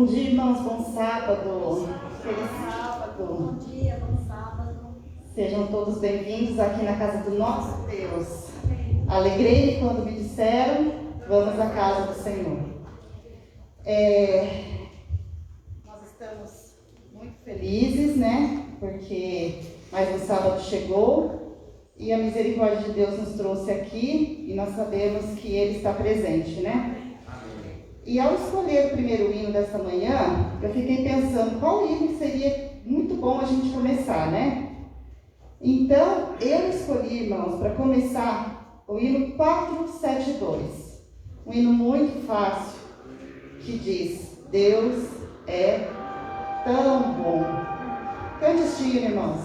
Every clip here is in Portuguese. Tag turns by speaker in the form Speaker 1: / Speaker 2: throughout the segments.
Speaker 1: Bom dia, irmãos, bom sábado. Feliz sábado.
Speaker 2: Bom dia, bom sábado.
Speaker 1: Sejam todos bem-vindos aqui na casa do nosso Deus. Alegrei-me quando me disseram, vamos à casa do Senhor. Nós estamos muito felizes, né? Porque mais um sábado chegou e a misericórdia de Deus nos trouxe aqui e nós sabemos que Ele está presente, né? E ao escolher o primeiro hino desta manhã, eu fiquei pensando qual hino seria muito bom a gente começar, né? Então, eu escolhi, irmãos, para começar o hino 472. Um hino muito fácil, que diz: Deus é tão bom. Cante este hino, irmãos.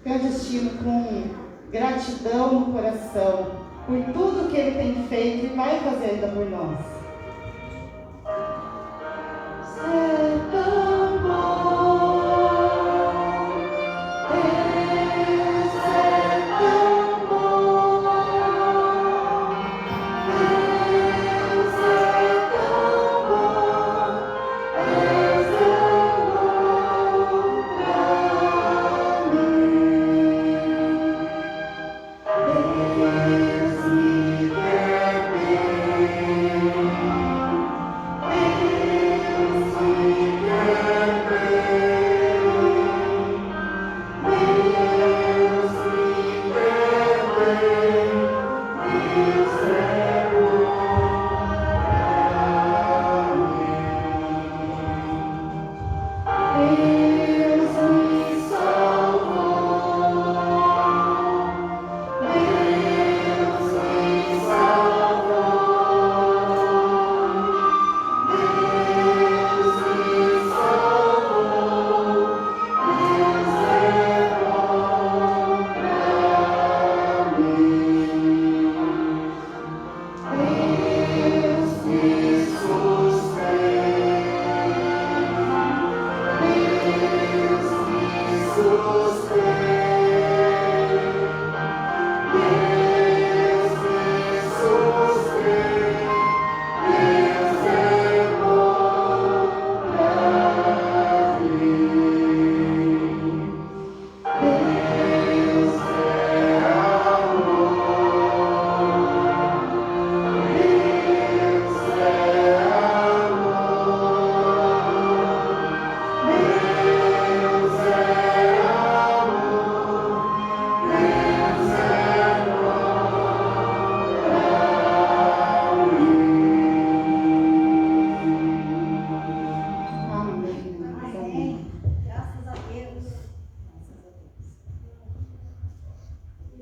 Speaker 1: Cante este hino com gratidão no coração por tudo que Ele tem feito e vai fazer ainda por nós. É tão bom, Deus é tão bom, Deus é tão bom, Deus é bom pra mim. Deus me quer bem.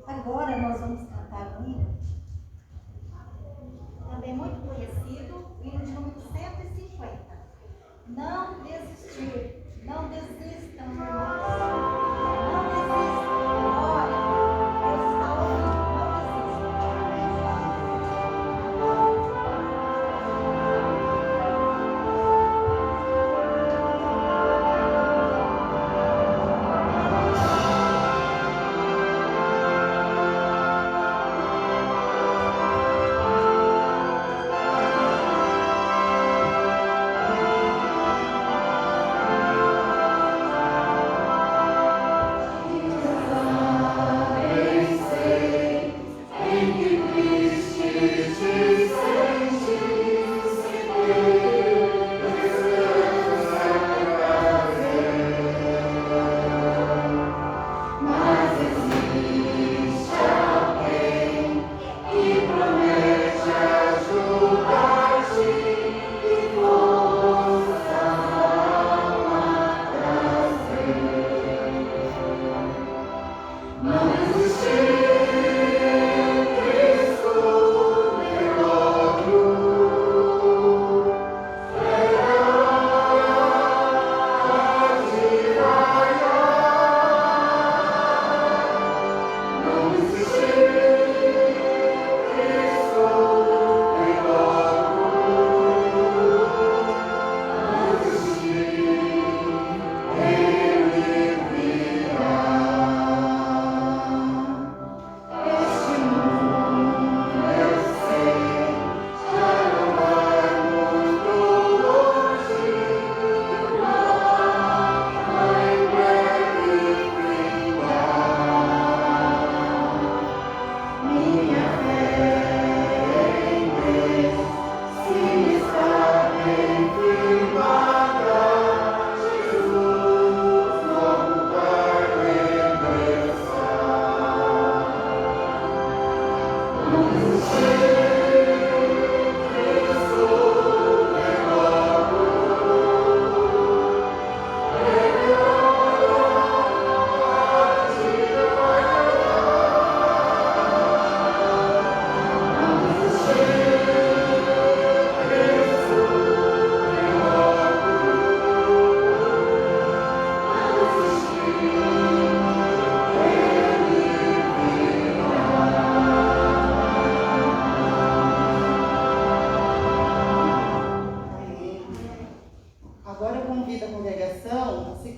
Speaker 2: Agora nós vamos cantar um hino, também muito conhecido, o hino de número 150. Não desistir, não desistam, irmãos. Não desistam, ora, Deus está ouvindo, não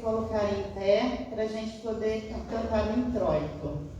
Speaker 1: colocarem em pé para a gente poder cantar o introito.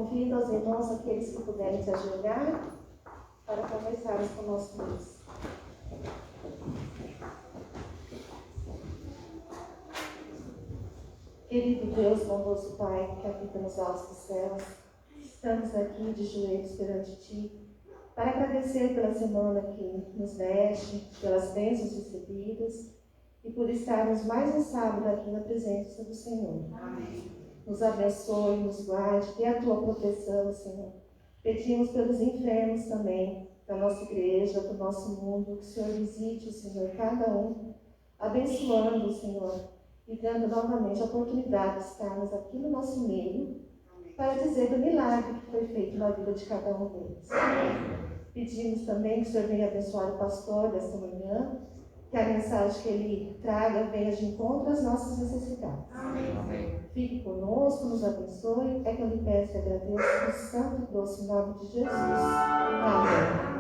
Speaker 3: Convido aos irmãos, aqueles que puderem se ajoelhar, para conversarmos com o nosso Deus. Querido Deus, bondoso Pai, que habita nos altos dos céus, estamos aqui de joelhos perante Ti, para agradecer pela semana que nos deste, pelas bênçãos recebidas e por estarmos mais um sábado aqui na presença do Senhor.
Speaker 1: Amém.
Speaker 3: Nos abençoe, nos guarde, dê a Tua proteção, Senhor. Pedimos pelos enfermos também, da nossa igreja, do nosso mundo, que o Senhor visite, Senhor, cada um, abençoando, Senhor, e dando novamente a oportunidade de estarmos aqui no nosso meio, para dizer do milagre que foi feito na vida de cada um deles. Pedimos também que o Senhor venha abençoar o pastor desta manhã, que a mensagem que ele traga venha de encontro às nossas necessidades.
Speaker 1: Amém.
Speaker 3: Fique conosco, nos abençoe. É que eu lhe peço e agradeço no santo e doce nome de Jesus. Amém.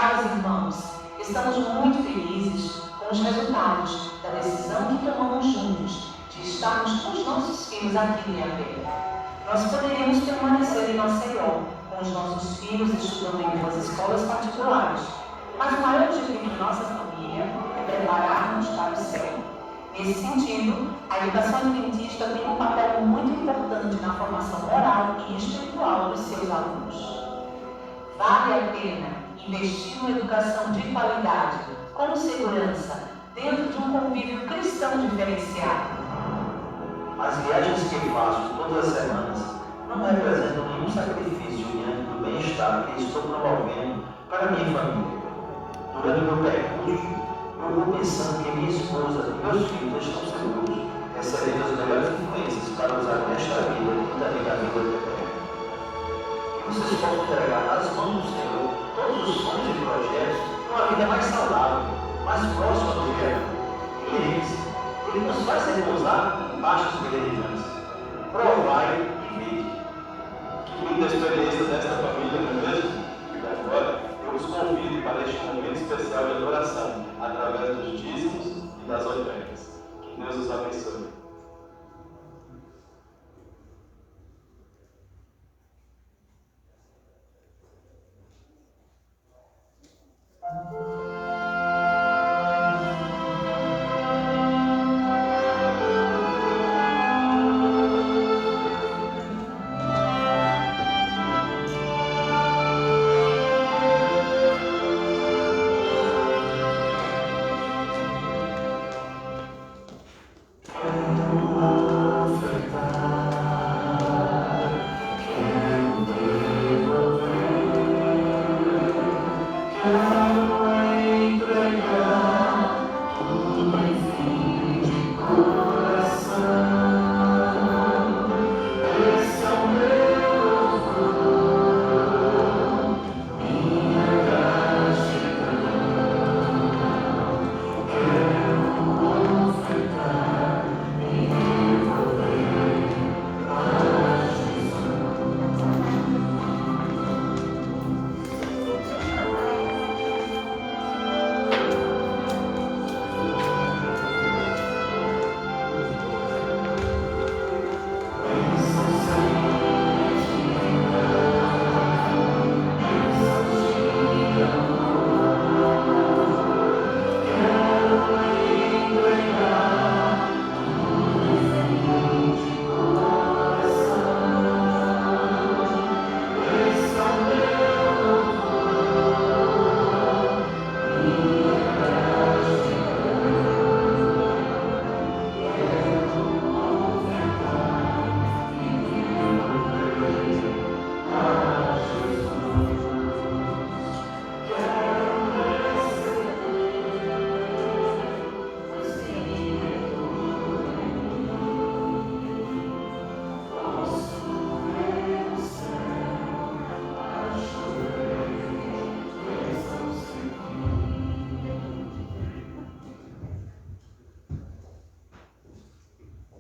Speaker 4: Carlos irmãos, estamos muito felizes com os resultados da decisão que tomamos juntos de estarmos com os nossos filhos aqui em Ilhabela. Nós poderíamos permanecer em Maceió, com os nossos filhos estudando em duas escolas particulares, mas o maior objetivo de nossa família é preparar-nos para o céu. Nesse sentido, a educação adventista tem um papel muito importante na formação moral e espiritual dos seus alunos. Vale a pena investir numa educação de qualidade, com segurança, dentro de um convívio cristão diferenciado.
Speaker 5: As viagens que faço todas as semanas não representam nenhum sacrifício diante do bem-estar que estou promovendo para minha família. Durante o meu percurso, eu vou pensando que minha esposa e meus filhos estão seguros, recebendo as melhores influências para usar nesta vida e também na vida eterna. Que vocês possam entregar nas mãos do Senhor todos os sonhos e projetos de uma vida mais saudável, mais próxima do Criador. Ele nos faz repousar em baixas peregrinanças. Provai e vide.
Speaker 6: Que linda experiência desta família, não é mesmo? E agora, eu os convido para este momento especial de adoração, através dos dízimos e das ofertas. Que Deus os abençoe.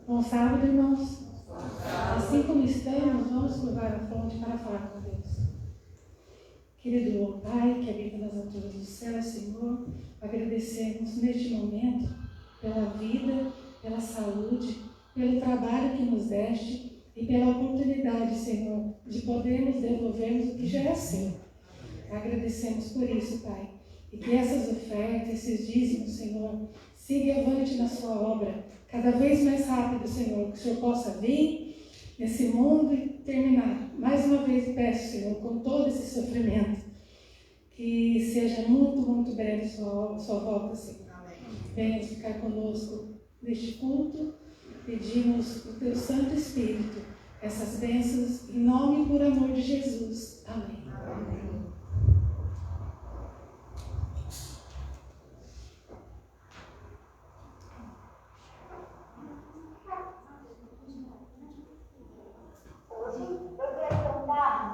Speaker 7: Bom sábado, irmãos. Assim como estamos, vamos curvar a fronte para falar com Deus. Querido Pai, que habita nas alturas do céu, Senhor, agradecemos neste momento pela vida, pela saúde, pelo trabalho que nos deste e pela oportunidade, Senhor, de podermos devolvermos o que já é seu. Agradecemos por isso, Pai. E que essas ofertas, esses dízimos, Senhor, siga avante na sua obra, cada vez mais rápido, Senhor, que o Senhor possa vir nesse mundo e terminar. Mais uma vez peço, Senhor, com todo esse sofrimento, que seja muito, muito breve sua volta, Senhor. Venha ficar conosco neste culto, pedimos o Teu Santo Espírito, essas bênçãos, em nome e por amor de Jesus. Amém. Amém.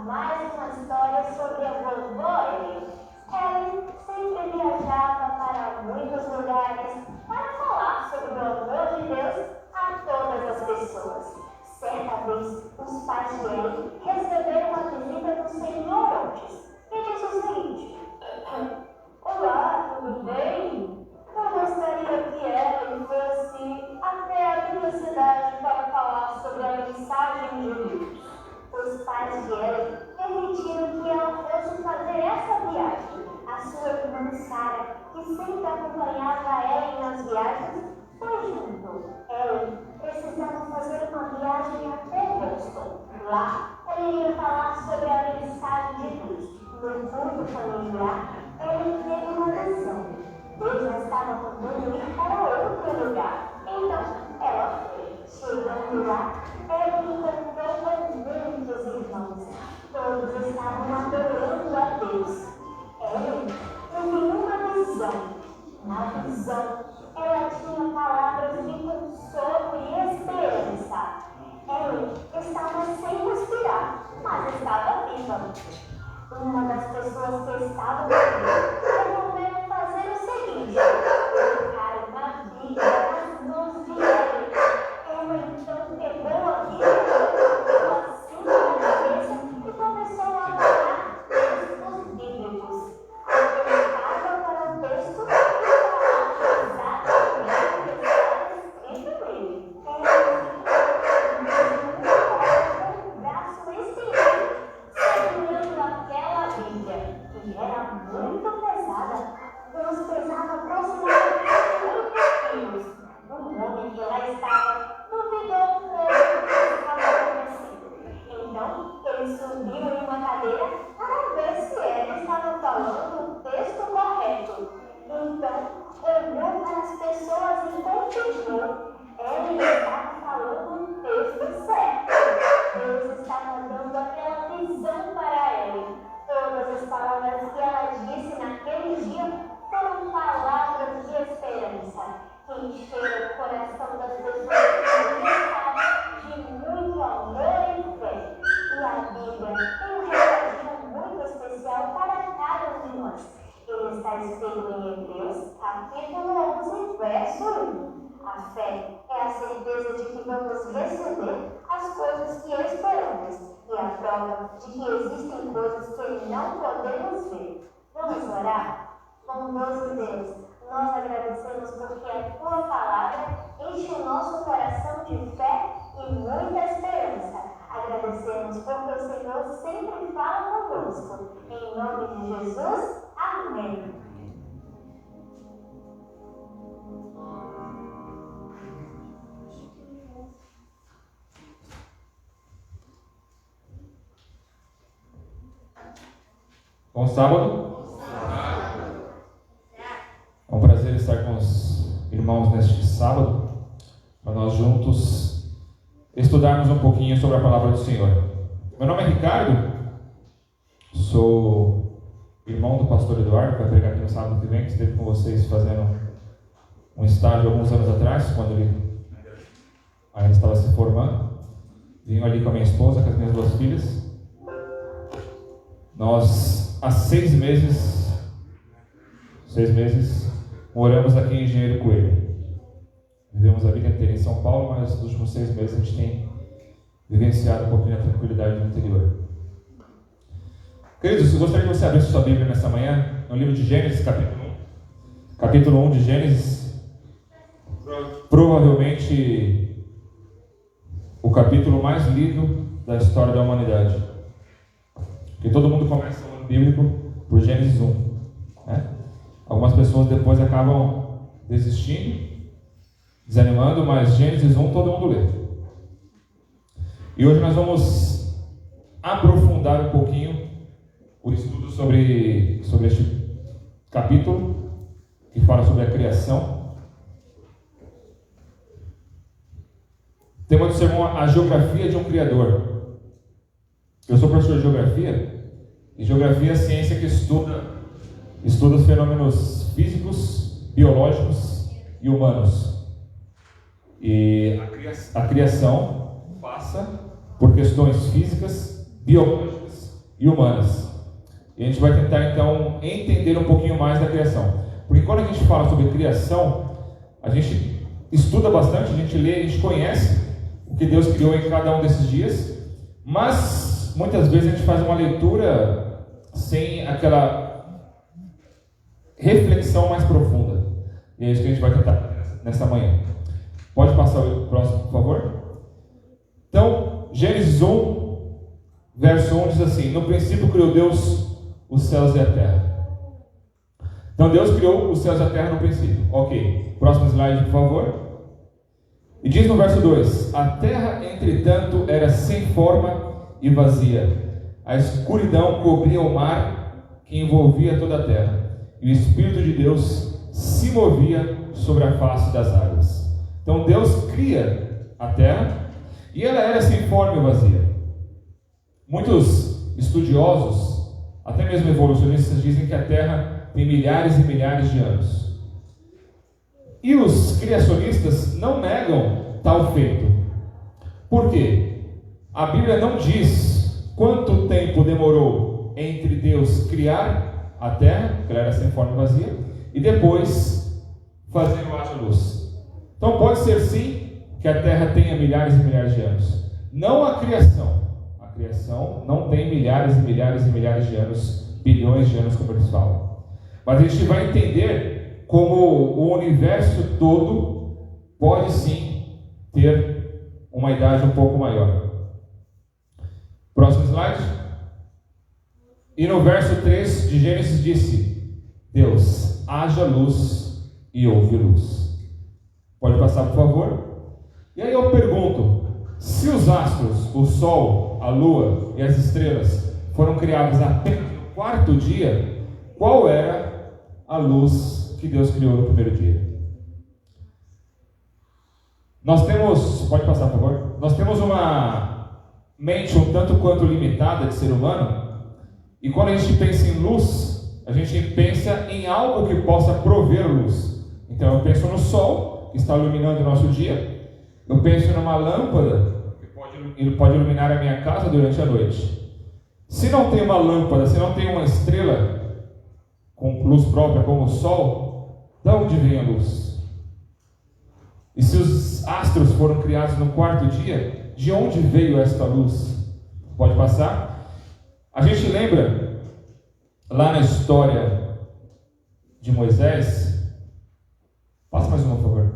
Speaker 8: Mais uma história sobre a vovó Ellen. Ellen sempre viajava para muitos lugares para falar sobre o amor de Deus a todas as pessoas. Certa vez, os pais de Ellen receberam a visita do Senhor Otis. Sara, que sempre acompanhava Ellen nas viagens, foi junto. Ellen precisava fazer uma viagem até Boston. Lá, ela iria falar sobre a mensagem de Deus. No culto familiar, Ellen teve uma visão. Deus já estava mandando ir para outro lugar. Então, ela foi. Chegando lá, Ellen encontrou muitos irmãos. Todos estavam adorando a Deus. Ellen teve uma visão. Na visão, ela tinha palavras de consolo e esperança. Ellen estava sem respirar, mas estava viva. Uma das pessoas que estavam ali resolveram fazer o seguinte: colocaram uma Bíblia nas mãos de Ellen. Ela então pegou a Bíblia, colocou assim na cabeça e começou a falar textos bíblicos. Apontava para o texto e falava exatamente o que estava escrito nele. Com o braço estendido, segurando aquela Bíblia, que era muito pesada, pois pesava aproximadamente 30 quilos. O homem que lá estava duvidou um pouco do que estava acontecendo. Então, ele subiu em uma cadeira para ver se ele estava falando o texto correto. Então, olhou para as pessoas e confirmou. Ele estava falando o texto certo. Deus estava dando aquela visão para ele. Todas as palavras que ela disse naquele dia foram palavras de esperança, que encheram o coração das pessoas de muito amor e fé. E a Bíblia tem um recadinho muito especial para cada um de nós. Ele está escrito em Hebreus, capítulo 11, verso 1. A fé é a certeza de que vamos receber as coisas que esperamos e a prova de que existem coisas que não podemos ver. Vamos orar? Bondoso Deus, nós agradecemos porque a Tua palavra enche o nosso coração de fé e muita esperança. Agradecemos porque o Senhor sempre fala conosco. Em nome de Jesus, amém.
Speaker 9: Bom sábado. É um prazer estar com os irmãos neste sábado, para nós juntos estudarmos um pouquinho sobre a palavra do Senhor. Meu nome é Ricardo, sou irmão do pastor Eduardo, que vai pregar aqui no sábado que vem, que esteve com vocês fazendo um estágio alguns anos atrás, quando ele ainda estava se formando. Vim ali com a minha esposa, com as minhas duas filhas. Nós, há 6 meses, moramos aqui em Engenheiro Coelho. Vivemos a vida inteira em São Paulo, mas nos últimos 6 meses a gente tem vivenciado um pouquinho a tranquilidade do interior. Queridos, eu gostaria que você abrisse sua Bíblia nessa manhã, no livro de Gênesis, capítulo 1 de Gênesis. Provavelmente o capítulo mais lido da história da humanidade. Porque todo mundo começa o ano bíblico por Gênesis 1. Né? Algumas pessoas depois acabam desistindo, desanimando, mas Gênesis 1 todo mundo lê. E hoje nós vamos aprofundar um pouquinho o estudo sobre este capítulo, que fala sobre a criação. O tema do sermão é a geografia de um criador. Eu sou professor de geografia, e geografia é a ciência que estuda os fenômenos físicos, biológicos e humanos. E a criação passa por questões físicas, biológicas e humanas. E a gente vai tentar então entender um pouquinho mais da criação. Porque quando a gente fala sobre criação, a gente estuda bastante, a gente lê, a gente conhece o que Deus criou em cada um desses dias, mas muitas vezes a gente faz uma leitura sem aquela reflexão mais profunda. E é isso que a gente vai tentar nessa manhã. Pode passar o próximo, por favor? Então, Gênesis 1, verso 1 diz assim: no princípio criou Deus os céus e a terra. Então Deus criou os céus e a terra no princípio. Ok, próximo slide, por favor. E diz no verso 2: a terra, entretanto, era sem forma e vazia. A escuridão cobria o mar que envolvia toda a terra. E o Espírito de Deus se movia sobre a face das águas. Então Deus cria a terra e ela era sem forma e vazia. Muitos estudiosos, até mesmo evolucionistas, dizem que a terra tem milhares e milhares de anos. E os criacionistas não negam tal feito. Por quê? A Bíblia não diz quanto tempo demorou entre Deus criar a terra, que ela era sem forma e vazia, e depois fazer o haja luz. Então pode ser sim que a terra tenha milhares e milhares de anos. Não a criação. A criação não tem milhares e milhares e milhares de anos, bilhões de anos, como eles falam. Mas a gente vai entender como o universo todo pode sim ter uma idade um pouco maior. Próximo slide. E no verso 3 de Gênesis disse: Deus, haja luz e houve luz. Pode passar, por favor? E aí eu pergunto, se os astros, o sol, a lua e as estrelas foram criados apenas no quarto dia, qual era a luz que Deus criou no primeiro dia? Nós temos, pode passar, por favor? Nós temos uma mente um tanto quanto limitada de ser humano, e quando a gente pensa em luz, a gente pensa em algo que possa prover luz. Então eu penso no sol, que está iluminando o nosso dia. Eu penso numa lâmpada, que pode iluminar a minha casa durante a noite. Se não tem uma lâmpada, se não tem uma estrela com luz própria, como o sol, de onde vem a luz? E se os astros foram criados no quarto dia, de onde veio esta luz? Pode passar? A gente lembra, lá na história de Moisés, passa mais uma, por favor.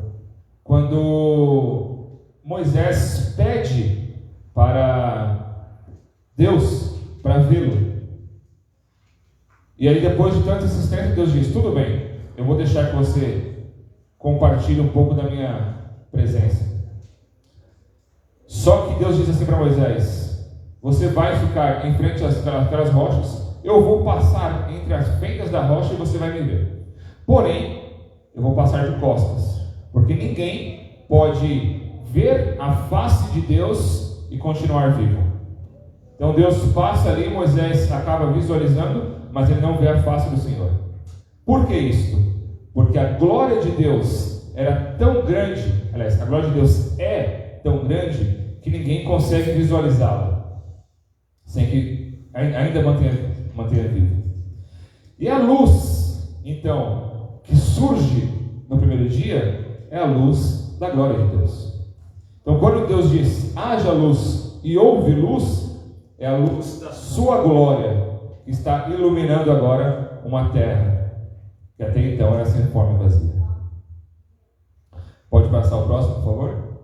Speaker 9: Quando Moisés pede para Deus para vê-lo, e aí depois de tanta insistência, Deus diz: tudo bem, eu vou deixar que você compartilhe um pouco da minha presença. Só que Deus diz assim para Moisés: você vai ficar em frente àquelas rochas, eu vou passar entre as fendas da rocha e você vai me ver. Porém, eu vou passar de costas, porque ninguém pode ver a face de Deus e continuar vivo. Então Deus passa ali, Moisés acaba visualizando, mas ele não vê a face do Senhor. Por que isso? Porque a glória de Deus era tão grande, aliás, a glória de Deus é tão grande, que ninguém consegue visualizá-la sem que ainda mantenha vivo. E a luz, então, que surge no primeiro dia, é a luz da glória de Deus. Então, quando Deus diz: haja luz e houve luz, é a luz da sua glória que está iluminando agora uma terra que até então era sem forma e vazia. Pode passar o próximo, por favor?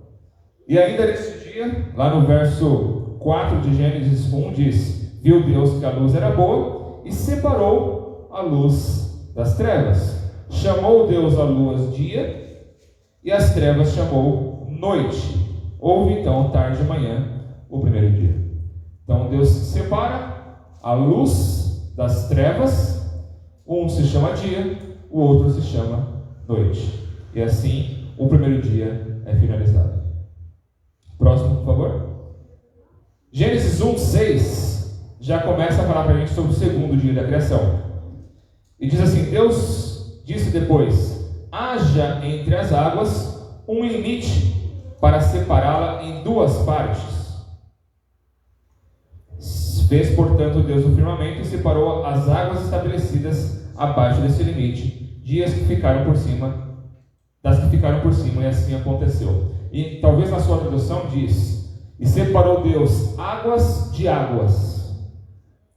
Speaker 9: E ainda nesse dia, lá no verso 4 de Gênesis 1 diz: viu Deus que a luz era boa e separou a luz das trevas. Chamou Deus a luz dia e as trevas chamou noite. Houve então tarde e manhã o primeiro dia. Então Deus separa a luz das trevas. Um se chama dia, o outro se chama noite. E assim o primeiro dia é finalizado. Próximo, por favor. Gênesis 1:6 já começa a falar para a gente sobre o segundo dia da criação. E diz assim: Deus disse depois: haja entre as águas um limite para separá-la em duas partes. Fez, portanto, Deus o firmamento e separou as águas estabelecidas abaixo desse limite, dias que ficaram por cima, das que ficaram por cima, e assim aconteceu. E talvez na sua tradução diz: e separou Deus águas de águas.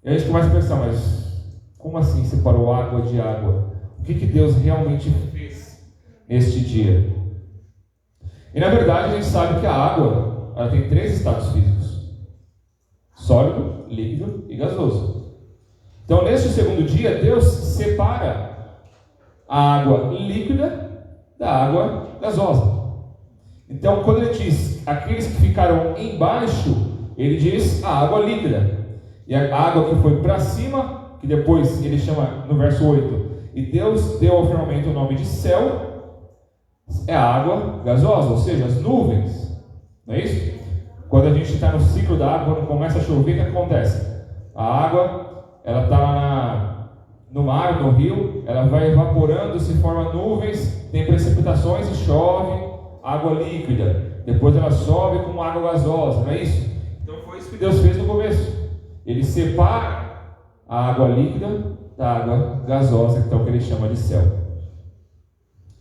Speaker 9: E a gente começa a pensar: mas como assim separou água de água? O que Deus realmente fez neste dia? E na verdade a gente sabe que a água, ela tem 3 estados físicos: sólido, líquido e gasoso. Então neste segundo dia Deus separa a água líquida da água gasosa. Então, quando ele diz aqueles que ficaram embaixo, ele diz a água líquida. E a água que foi para cima, que depois ele chama no verso 8, e Deus deu ao firmamento o nome de céu, é a água gasosa, ou seja, as nuvens. Não é isso? Quando a gente está no ciclo da água, quando começa a chover, o que acontece? A água, ela está no mar, no rio, ela vai evaporando, se forma nuvens, tem precipitações e chove, água líquida. Depois ela sobe como água gasosa, não é isso? Então foi isso que Deus fez no começo. Ele separa a água líquida da água gasosa, então que ele chama de céu.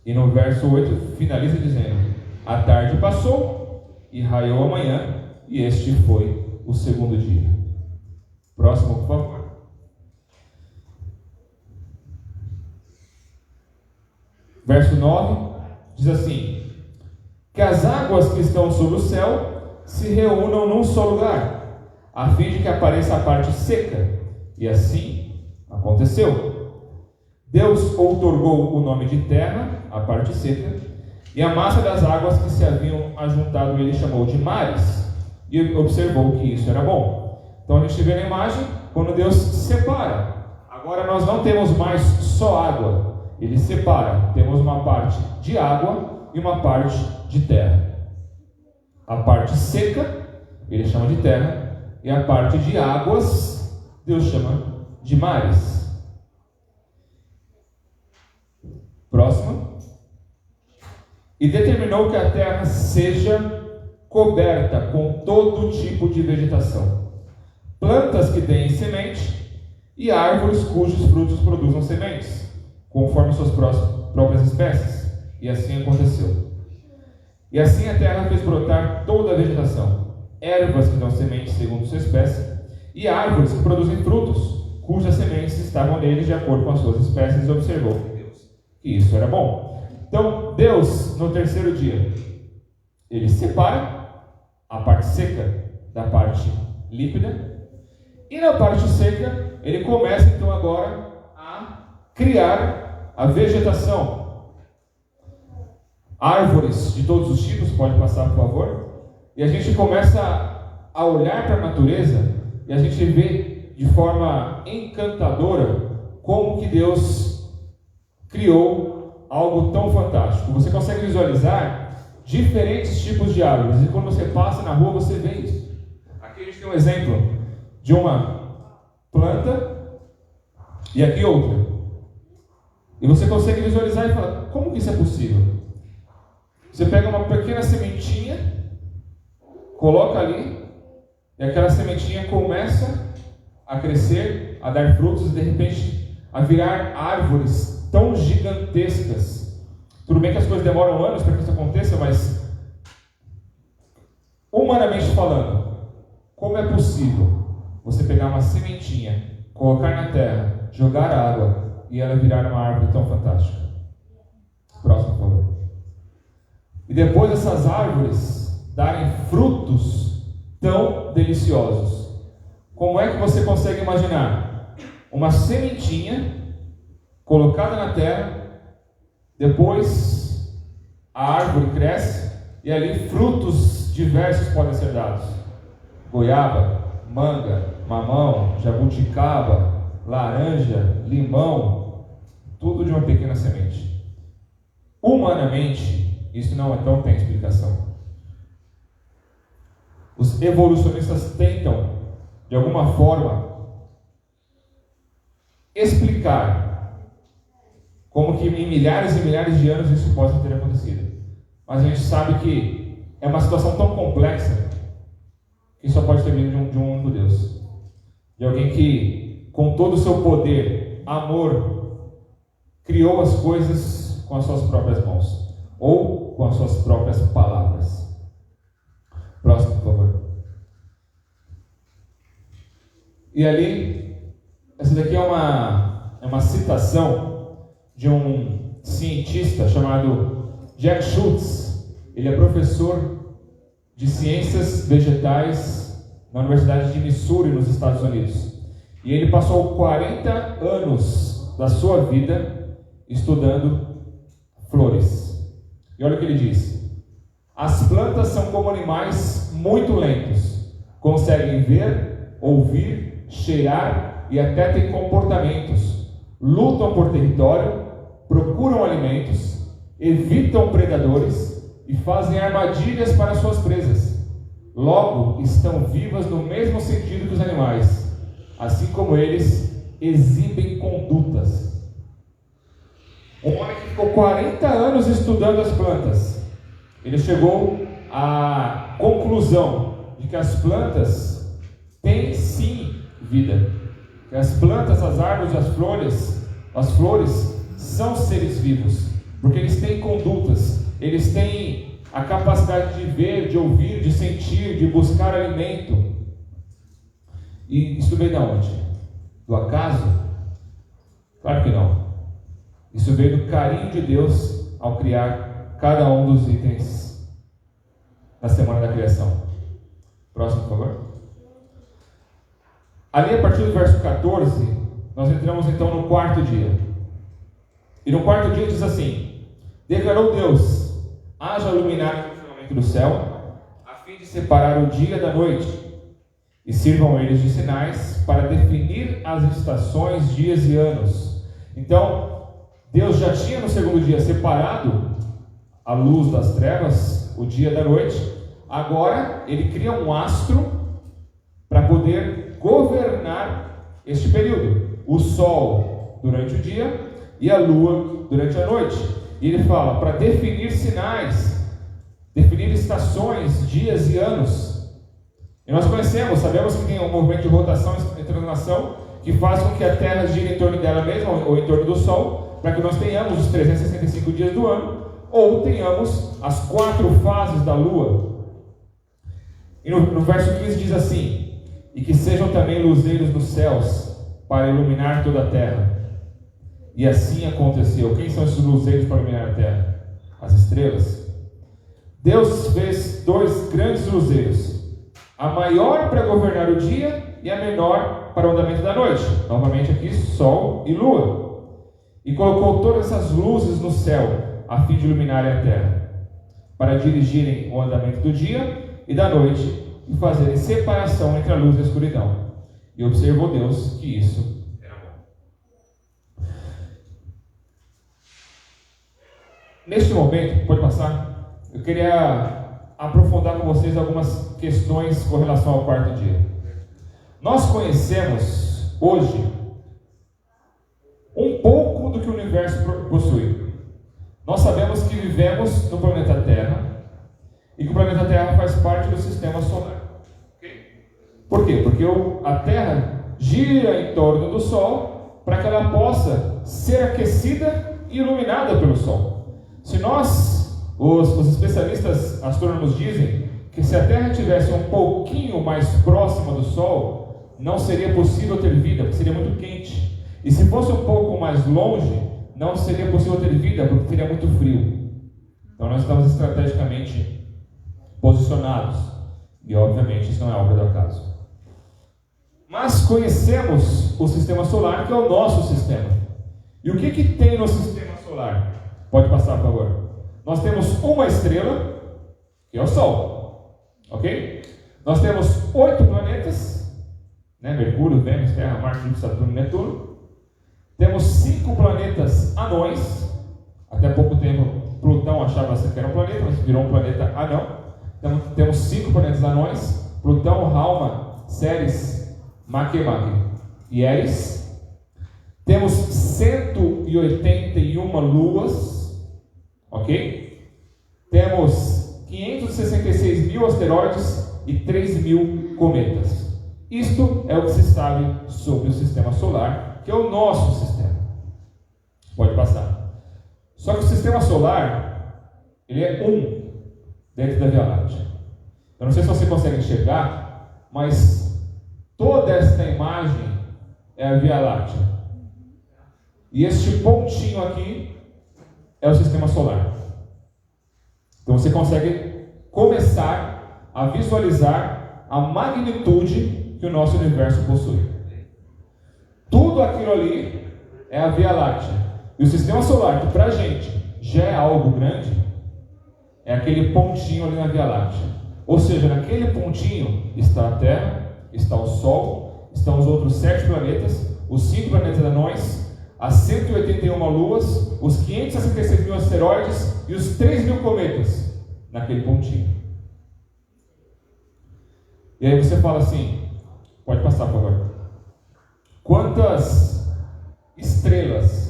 Speaker 9: E no verso 8 finaliza dizendo: a tarde passou e raiou a manhã, e este foi o segundo dia. Próximo, por favor. Verso 9 diz assim: que as águas que estão sobre o céu se reúnam num só lugar, a fim de que apareça a parte seca. E assim aconteceu. Deus outorgou o nome de terra, a parte seca, e a massa das águas que se haviam ajuntado ele chamou de mares, e observou que isso era bom. Então a gente vê na imagem, quando Deus separa, agora nós não temos mais só água, ele separa, temos uma parte de água e uma parte de terra. A parte seca, ele chama de terra, e a parte de águas, Deus chama de mares. Próximo. E determinou que a terra seja coberta com todo tipo de vegetação, plantas que deem semente e árvores cujos frutos produzam sementes, conforme suas próprias espécies. E assim aconteceu. E assim a terra fez brotar toda a vegetação, ervas que dão sementes segundo sua espécie, e árvores que produzem frutos, cujas sementes estavam neles de acordo com as suas espécies, e observou que isso era bom. Então, Deus, no terceiro dia, ele separa a parte seca da parte líquida, e na parte seca, ele começa então agora a criar a vegetação. Árvores de todos os tipos, pode passar por favor, e a gente começa a olhar para a natureza, e a gente vê de forma encantadora como que Deus criou algo tão fantástico. Você consegue visualizar diferentes tipos de árvores, e quando você passa na rua você vê isso. Aqui a gente tem um exemplo de uma planta e aqui outra, e você consegue visualizar e falar: como que isso é possível? Você pega uma pequena sementinha, coloca ali, e aquela sementinha começa a crescer, a dar frutos, e de repente a virar árvores tão gigantescas. Tudo bem que as coisas demoram anos para que isso aconteça, mas humanamente falando, como é possível você pegar uma sementinha, colocar na terra, jogar água e ela virar uma árvore tão fantástica? Próximo, por favor. E depois essas árvores darem frutos tão deliciosos. Como é que você consegue imaginar uma sementinha colocada na terra, depois a árvore cresce e ali frutos diversos podem ser dados: goiaba, manga, mamão, jabuticaba, laranja, limão, tudo de uma pequena semente. Humanamente, isso não tem explicação. Os evolucionistas tentam, de alguma forma, explicar como que em milhares e milhares de anos isso possa ter acontecido. Mas a gente sabe que é uma situação tão complexa que só pode ter vindo de um único Deus. De alguém que, com todo o seu poder, amor, criou as coisas com as suas próprias mãos. Ou com as suas próprias palavras. Próximo, por favor. E ali, essa daqui é uma citação de um cientista chamado Jack Schultz. Ele é professor de ciências vegetais na Universidade de Missouri, nos Estados Unidos. E ele passou 40 anos da sua vida estudando flores. E olha o que ele diz: as plantas são como animais muito lentos, conseguem ver, ouvir, cheirar e até têm comportamentos, lutam por território, procuram alimentos, evitam predadores e fazem armadilhas para suas presas. Logo, estão vivas no mesmo sentido que os animais, assim como eles exibem condutas. Um homem que ficou 40 anos estudando as plantas, ele chegou à conclusão de que as plantas têm sim vida. Que as plantas, as árvores, as flores são seres vivos, porque eles têm condutas, eles têm a capacidade de ver, de ouvir, de sentir, de buscar alimento. E isso veio de onde? Do acaso? Claro que não. Isso veio do carinho de Deus ao criar cada um dos itens na semana da criação. Próximo, por favor. Ali, a partir do verso 14, nós entramos então no quarto dia. E no quarto dia diz assim: declarou Deus: haja luminária no firmamento do céu, a fim de separar o dia da noite, e sirvam eles de sinais para definir as estações, dias e anos. Então, Deus já tinha no segundo dia separado a luz das trevas, o dia da noite. Agora, ele cria um astro para poder governar este período. O sol durante o dia e a lua durante a noite. E ele fala para definir sinais, definir estações, dias e anos. E nós sabemos que tem um movimento de rotação e translação que faz com que a Terra gire em torno dela mesma, ou em torno do Sol, para que nós tenhamos os 365 dias do ano, ou tenhamos as 4 fases da Lua. E no verso 15 diz assim: e que sejam também luzeiros nos céus, para iluminar toda a terra. E assim aconteceu. Quem são esses luzeiros para iluminar a terra? As estrelas. Deus fez 2 grandes luzeiros, a maior para governar o dia e a menor para o andamento da noite. Novamente aqui, sol e lua. E colocou todas essas luzes no céu, a fim de iluminarem a terra, para dirigirem o andamento do dia e da noite, e fazerem separação entre a luz e a escuridão. E observou Deus que isso era bom. Neste momento, pode passar, eu queria aprofundar com vocês algumas questões com relação ao quarto dia. Nós conhecemos hoje um pouco do que o universo possui. Nós sabemos que vivemos no planeta Terra e que o planeta Terra faz parte do sistema solar. Por quê? Porque a Terra gira em torno do Sol para que ela possa ser aquecida e iluminada pelo Sol. Se nós, os especialistas astrônomos dizem que se a Terra estivesse um pouquinho mais próxima do Sol, não seria possível ter vida, porque seria muito quente. E se fosse um pouco mais longe, não seria possível ter vida, porque seria muito frio. Então nós estamos estrategicamente posicionados. E obviamente isso não é obra do acaso. Mas conhecemos o sistema solar, que é o nosso sistema. E o que tem no sistema solar? Pode passar, por favor. Nós temos uma estrela, que é o Sol. Ok? Nós temos 8 planetas, né? Mercúrio, Vênus, Terra, Marte, Júpiter, Saturno e Netuno. Temos 5 planetas anões. Até pouco tempo, Plutão achava que era um planeta, mas virou um planeta anão. Então, temos 5 planetas anões: Plutão, Halma, Ceres, Makemake e Eris. Temos 181 luas, ok? Temos 566 mil asteroides e 3 mil cometas. Isto é o que se sabe sobre o sistema solar, que é o nosso sistema. Pode passar. Só que o sistema solar, ele é um dentro da Via Láctea. Eu não sei se você consegue enxergar, mas toda esta imagem é a Via Láctea. E este pontinho aqui é o sistema solar. Então você consegue começar a visualizar a magnitude que o nosso universo possui. Tudo aquilo ali é a Via Láctea. E o sistema solar, que para a gente já é algo grande, é aquele pontinho ali na Via Láctea. Ou seja, naquele pontinho está a Terra, está o Sol, estão os outros 7 planetas, os 5 planetas anões, as 181 luas, os 566 mil asteroides e os 3 mil cometas naquele pontinho. E aí você fala assim, pode passar por favor. Quantas estrelas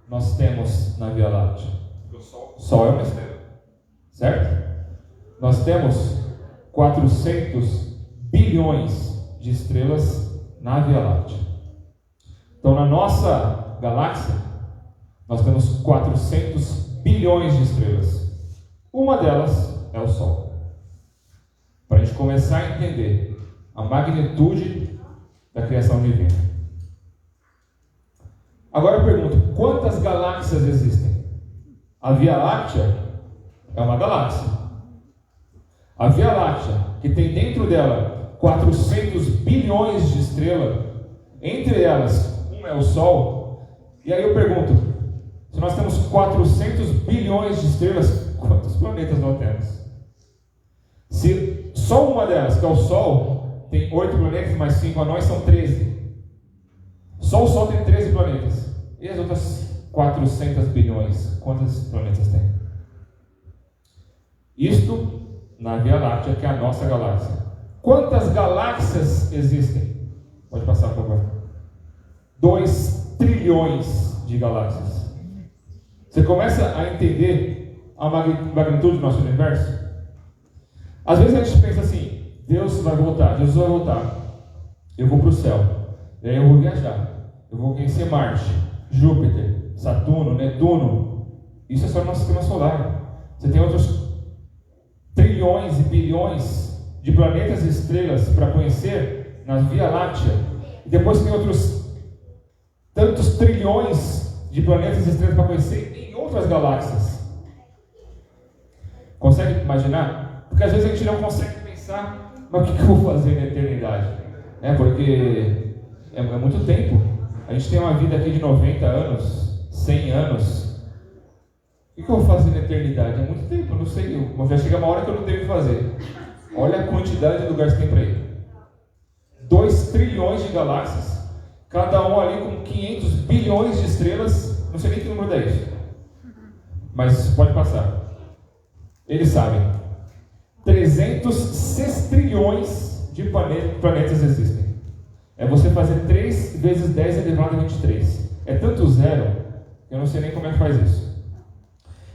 Speaker 9: nós temos na Via Láctea? O Sol é uma estrela, certo? Nós temos 400 bilhões de estrelas na Via Láctea. Então, na nossa galáxia, nós temos 400 bilhões de estrelas. Uma delas é o Sol. Para a gente começar a entender a magnitude da criação divina. Agora eu pergunto, quantas galáxias existem? A Via Láctea é uma galáxia. A Via Láctea, que tem dentro dela 400 bilhões de estrelas, entre elas, uma é o Sol. E aí eu pergunto, se nós temos 400 bilhões de estrelas, quantos planetas nós temos? Se só uma delas, que é o Sol, tem 8 planetas, mais 5 anões, são 13. Só o Sol tem 13 planetas. E as outras 400 bilhões, quantos planetas tem? Isto na Via Láctea, que é a nossa galáxia. Quantas galáxias existem? Pode passar, por favor. 2 trilhões de galáxias. Você começa a entender a magnitude do nosso universo? Às vezes a gente pensa assim, Deus vai voltar, Jesus vai voltar. Eu vou para o céu. E aí eu vou viajar. Eu vou conhecer Marte, Júpiter, Saturno, Netuno. Isso é só no nosso sistema solar. Você tem outros trilhões e bilhões de planetas e estrelas para conhecer na Via Láctea. E depois tem outros tantos trilhões de planetas e estrelas para conhecer em outras galáxias. Consegue imaginar? Porque às vezes a gente não consegue pensar, mas o que eu vou fazer na eternidade? Porque é muito tempo. A gente tem uma vida aqui de 90 anos, 100 anos. O que eu vou fazer na eternidade? É muito tempo, eu não sei. Mas já chega uma hora que eu não tenho o que fazer. Olha a quantidade de lugares que tem para ir. 2 trilhões de galáxias, cada um ali com 500 bilhões de estrelas. Não sei nem que número é isso. Mas pode passar. Eles sabem. 300 sextrilhões de planetas existem. É você fazer 3 vezes 10 elevado a 23. É tanto zero, que eu não sei nem como é que faz isso.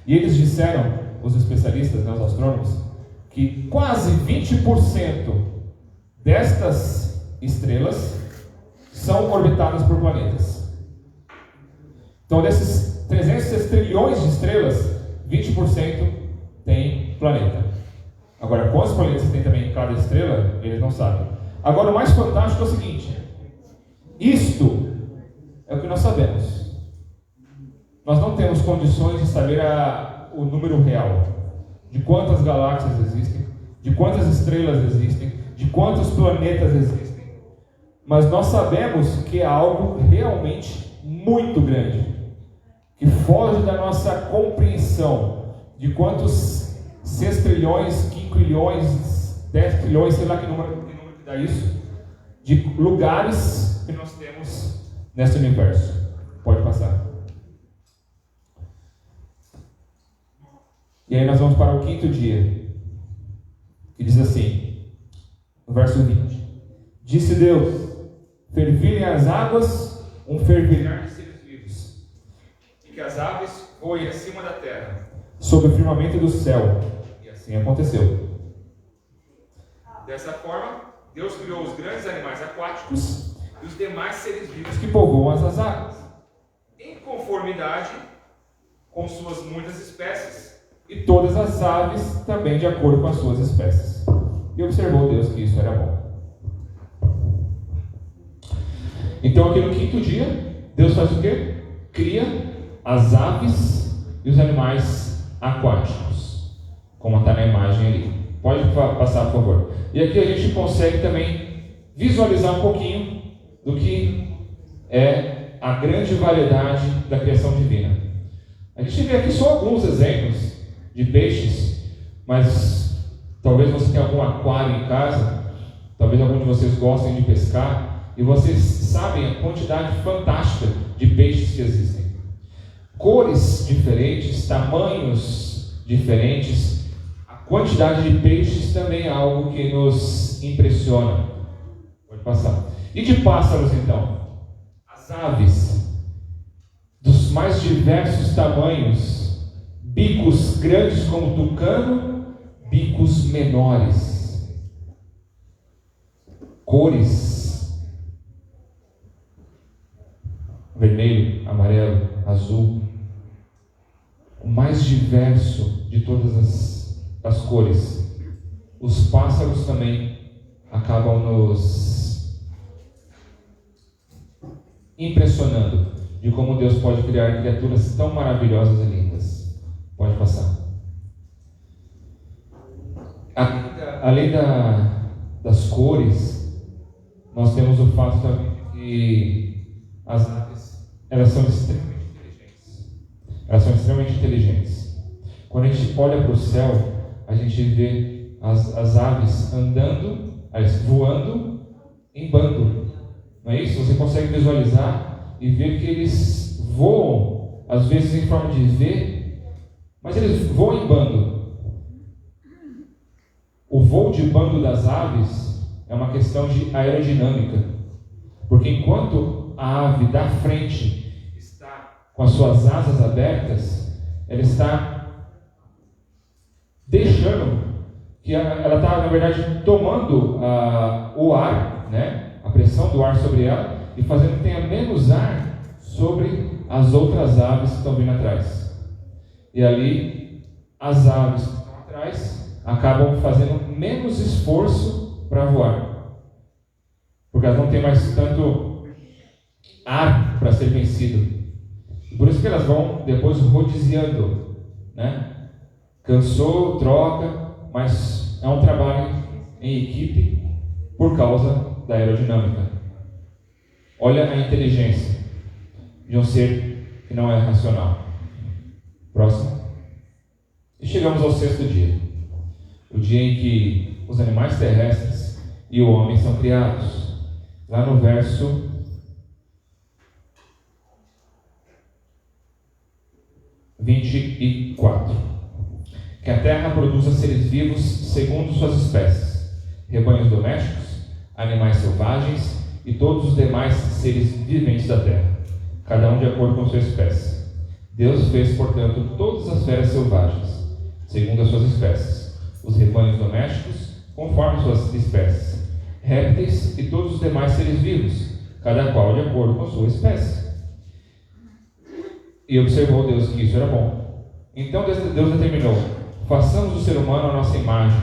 Speaker 9: E eles disseram, os especialistas, os astrônomos, que quase 20% destas estrelas são orbitadas por planetas. Então, desses 300 trilhões de estrelas, 20% tem planeta. Agora, quantos planetas tem também em cada estrela, eles não sabem. Agora, o mais fantástico é o seguinte: isto é o que nós sabemos. Nós não temos condições de saber o número real de quantas galáxias existem, de quantas estrelas existem, de quantos planetas existem. Mas nós sabemos que é algo realmente muito grande, que foge da nossa compreensão de quantos 6 trilhões, 5 trilhões, 10 trilhões, sei lá que número que dá isso, de lugares que nós temos nesse universo. Pode passar. E aí nós vamos para o 5º dia, que diz assim, no verso 20: Disse Deus: fervilhem as águas, um fervilhar de seres vivos, e que as aves voem acima da terra, sobre o firmamento do céu. E assim aconteceu. Dessa forma, Deus criou os grandes animais aquáticos e os demais seres vivos que povoam as águas, em conformidade com suas muitas espécies, e todas as aves também de acordo com as suas espécies. E observou Deus que isso era bom. Então aqui no 5º dia, Deus faz o quê? Cria as aves e os animais aquáticos, como está na imagem ali. Pode passar, por favor. E aqui a gente consegue também visualizar um pouquinho do que é a grande variedade da criação divina. A gente vê aqui só alguns exemplos de peixes, mas talvez você tenha algum aquário em casa, talvez algum de vocês gostem de pescar, e vocês sabem a quantidade fantástica de peixes que existem. Cores diferentes, tamanhos diferentes, a quantidade de peixes também é algo que nos impressiona. Pode passar. E de pássaros então? As aves, dos mais diversos tamanhos, bicos grandes como tucano, bicos menores, cores, vermelho, amarelo, azul, o mais diverso de todas as cores. Os pássaros também acabam nos impressionando de como Deus pode criar criaturas tão maravilhosas e lindas. Pode passar. Além das cores, nós temos o fato também que as aves, elas são extremamente inteligentes. Elas são extremamente inteligentes. Quando a gente olha para o céu, a gente vê as aves andando, voando em bando. Não é isso? Você consegue visualizar e ver que eles voam, às vezes em forma de V, mas eles voam em bando. O voo de bando das aves é uma questão de aerodinâmica, porque enquanto a ave da frente está com as suas asas abertas, ela está deixando que ela está, na verdade, tomando o ar, né, a pressão do ar sobre ela, e fazendo que tenha menos ar sobre as outras aves que estão vindo atrás. E ali, as aves que estão atrás acabam fazendo menos esforço para voar, porque elas não têm mais tanto ar para ser vencido. Por isso que elas vão depois rodiziando, né? Cansou, troca, mas é um trabalho em equipe por causa da aerodinâmica. Olha a inteligência de um ser que não é racional. Próximo. E chegamos ao 6º dia. O dia em que os animais terrestres e o homem são criados. Lá no verso 24. Que a terra produza seres vivos segundo suas espécies, rebanhos domésticos, animais selvagens e todos os demais seres viventes da terra, cada um de acordo com sua espécie. Deus fez, portanto, todas as feras selvagens, segundo as suas espécies, os rebanhos domésticos, conforme suas espécies, répteis e todos os demais seres vivos, cada qual de acordo com sua espécie. E observou Deus que isso era bom. Então Deus determinou: façamos o ser humano à nossa imagem,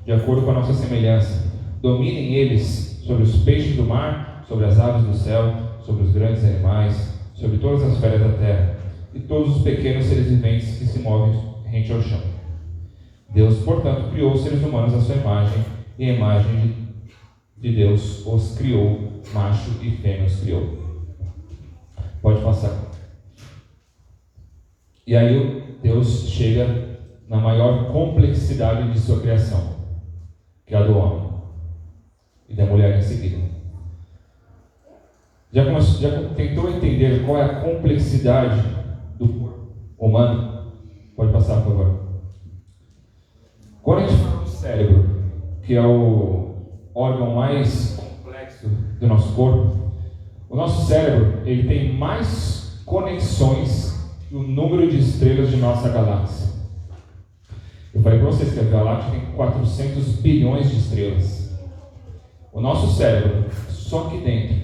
Speaker 9: de acordo com a nossa semelhança. Dominem eles sobre os peixes do mar, sobre as aves do céu, sobre os grandes animais, sobre todas as feras da terra, e todos os pequenos seres viventes que se movem rente ao chão. Deus, portanto, criou os seres humanos à sua imagem, e a imagem de Deus os criou, macho e fêmea os criou. Pode passar. E aí Deus chega na maior complexidade de sua criação, que é a do homem e da mulher em seguida. Já tentou entender qual é a complexidade do corpo humano? Pode passar, por favor. Quando a gente fala do cérebro, que é o órgão mais complexo do nosso corpo, o nosso cérebro ele tem mais conexões que o número de estrelas de nossa galáxia. Eu falei para vocês que a galáxia tem 400 bilhões de estrelas. O nosso cérebro, só aqui dentro,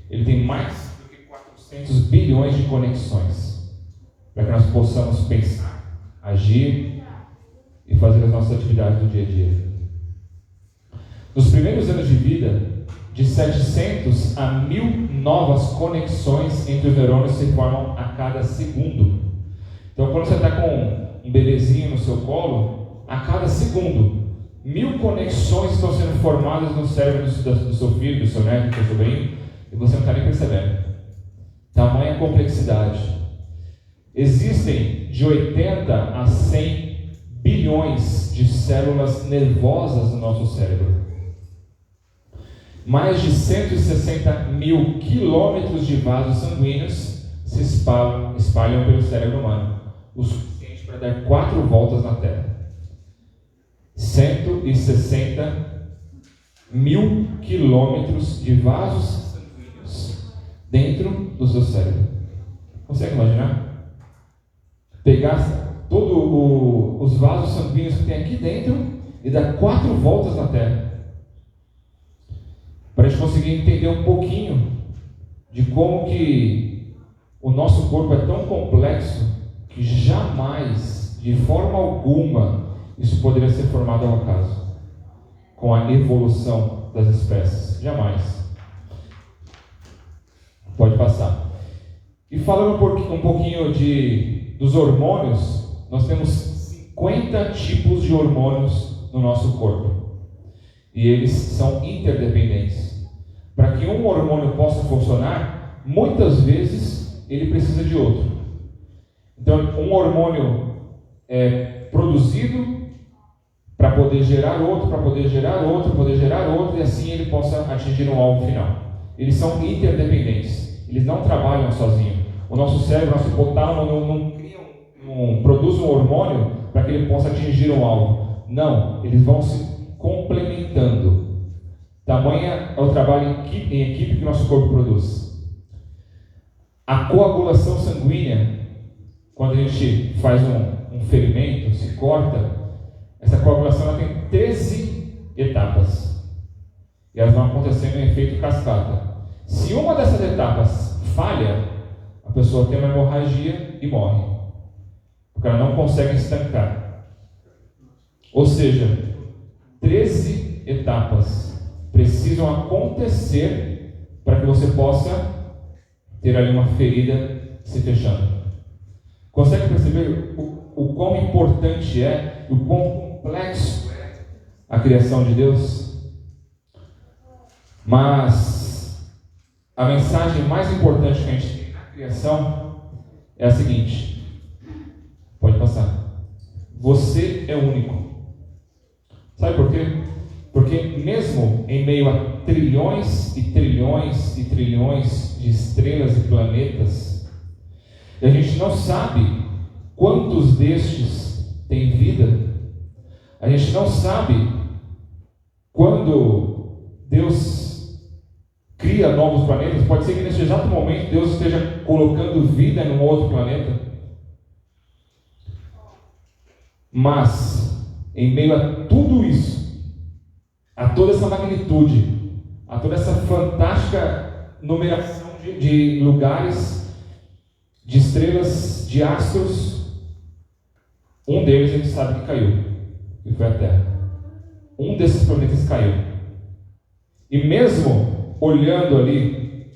Speaker 9: ele tem mais do que 400 bilhões de conexões para que nós possamos pensar, agir e fazer as nossas atividades do dia a dia. Nos primeiros anos de vida, de 700 a 1000 novas conexões entre os neurônios se formam a cada segundo. Então, quando você está com um bebezinho no seu colo, a cada segundo, 1000 conexões estão sendo formadas no cérebro do seu filho, do seu neto, do seu sobrinho, e você não está nem percebendo. Tamanha complexidade. Existem de 80 a 100 bilhões de células nervosas no nosso cérebro. Mais de 160 mil quilômetros de vasos sanguíneos se espalham pelo cérebro humano, o suficiente para dar 4 voltas na Terra. 160 mil quilômetros de vasos sanguíneos dentro do seu cérebro. Consegue imaginar? Pegar todos os vasos sanguíneos que tem aqui dentro e dar 4 voltas na Terra. Para a gente conseguir entender um pouquinho de como que o nosso corpo é tão complexo que jamais, de forma alguma, isso poderia ser formado ao acaso, com a evolução das espécies. Jamais. Pode passar. E falando um pouquinho dos hormônios, nós temos 50 tipos de hormônios no nosso corpo. E eles são interdependentes. Para que um hormônio possa funcionar, muitas vezes ele precisa de outro. Então, um hormônio é produzido para poder gerar outro, para poder gerar outro, poder gerar outro, e assim ele possa atingir um alvo final. Eles são interdependentes. Eles não trabalham sozinhos. O nosso cérebro, nosso hipotálamo não produz um hormônio para que ele possa atingir um alvo. Não, eles vão se complementando. Tamanha é o trabalho em equipe que o nosso corpo produz. A coagulação sanguínea, quando a gente faz um ferimento, se corta, essa coagulação ela tem 13 etapas. E elas vão acontecendo em efeito cascata. Se uma dessas etapas falha, a pessoa tem uma hemorragia e morre. Porque ela não consegue estancar. Ou seja, 13 etapas precisam acontecer para que você possa ter ali uma ferida se fechando. Consegue perceber o quão importante é, o quão complexo é a criação de Deus? Mas a mensagem mais importante que a gente tem na criação é a seguinte. Pode passar. Você é único. Sabe por quê? Porque mesmo em meio a trilhões e trilhões e trilhões de estrelas e planetas, a gente não sabe quantos destes têm vida. A gente não sabe quando Deus cria novos planetas. Pode ser que nesse exato momento Deus esteja colocando vida num outro planeta. Mas, em meio a tudo isso, a toda essa magnitude, a toda essa fantástica numeração de lugares, de estrelas, de astros, um deles a gente sabe que caiu, e foi a Terra. Um desses planetas caiu. E mesmo olhando ali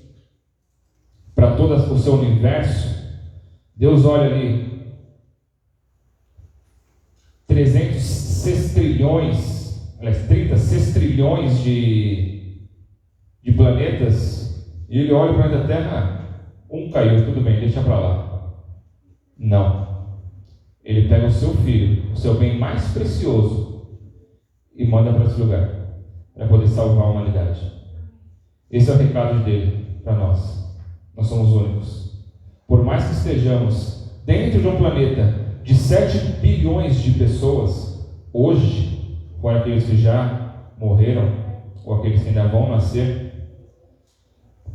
Speaker 9: para todo o seu universo, Deus olha ali 300 sextrilhões, aliás, 30 sextrilhões de planetas, e ele olha para o planeta Terra, um caiu, tudo bem, deixa para lá. Não. Ele pega o seu filho, o seu bem mais precioso, e manda para esse lugar, para poder salvar a humanidade. Esse é o recado dele para nós. Nós somos únicos. Por mais que estejamos dentro de um planeta de 7 bilhões de pessoas, hoje, fora aqueles que já morreram, ou aqueles que ainda vão nascer,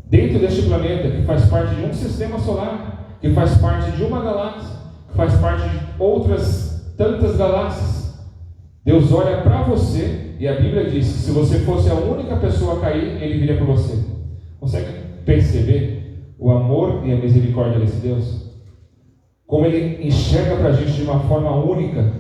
Speaker 9: dentro deste planeta, que faz parte de um sistema solar, que faz parte de uma galáxia, que faz parte de outras tantas galáxias, Deus olha para você, e a Bíblia diz que se você fosse a única pessoa a cair, Ele viria por você. Consegue perceber o amor e a misericórdia desse Deus? Como Ele enxerga para a gente de uma forma única,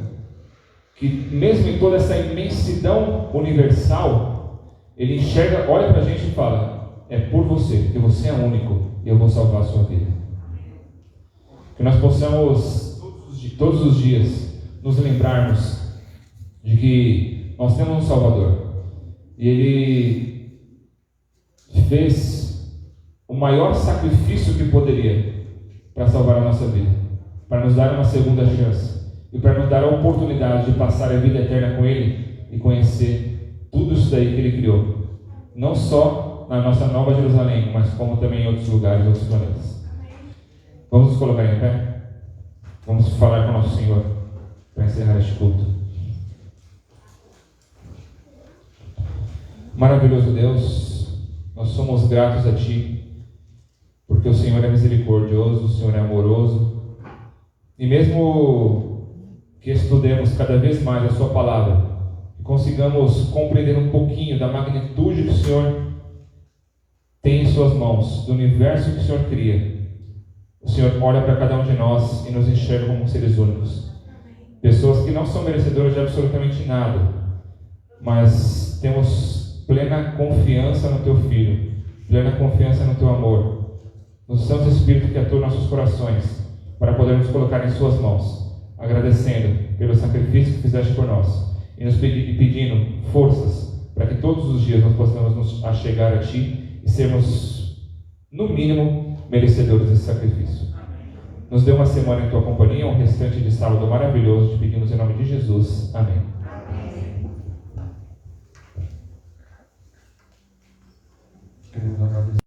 Speaker 9: que mesmo em toda essa imensidão universal, Ele enxerga, olha para a gente e fala: é por você, porque você é único, e eu vou salvar a sua vida. Que nós possamos, todos os dias, nos lembrarmos de que nós temos um Salvador, e Ele fez o maior sacrifício que poderia para salvar a nossa vida, para nos dar uma segunda chance e para nos dar a oportunidade de passar a vida eterna com Ele e conhecer tudo isso daí que Ele criou, não só na nossa Nova Jerusalém, mas como também em outros lugares, outros planetas. Vamos nos colocar em pé? Vamos falar com o nosso Senhor para encerrar este culto. Maravilhoso Deus, nós somos gratos a Ti, porque o Senhor é misericordioso, o Senhor é amoroso, e mesmo que estudemos cada vez mais a Sua palavra, e consigamos compreender um pouquinho da magnitude que o Senhor tem em Suas mãos, do universo que o Senhor cria, o Senhor olha para cada um de nós e nos enxerga como seres únicos, pessoas que não são merecedoras de absolutamente nada, mas temos plena confiança no Teu Filho, plena confiança no Teu amor, no Santo Espírito que atua em nossos corações, para podermos colocar em Suas mãos, agradecendo pelo sacrifício que fizeste por nós, e nos pedindo forças, para que todos os dias nós possamos nos achegar a Ti e sermos, no mínimo, merecedores desse sacrifício. Nos dê uma semana em Tua companhia, um restante de sábado maravilhoso, te pedimos em nome de Jesus. Amém.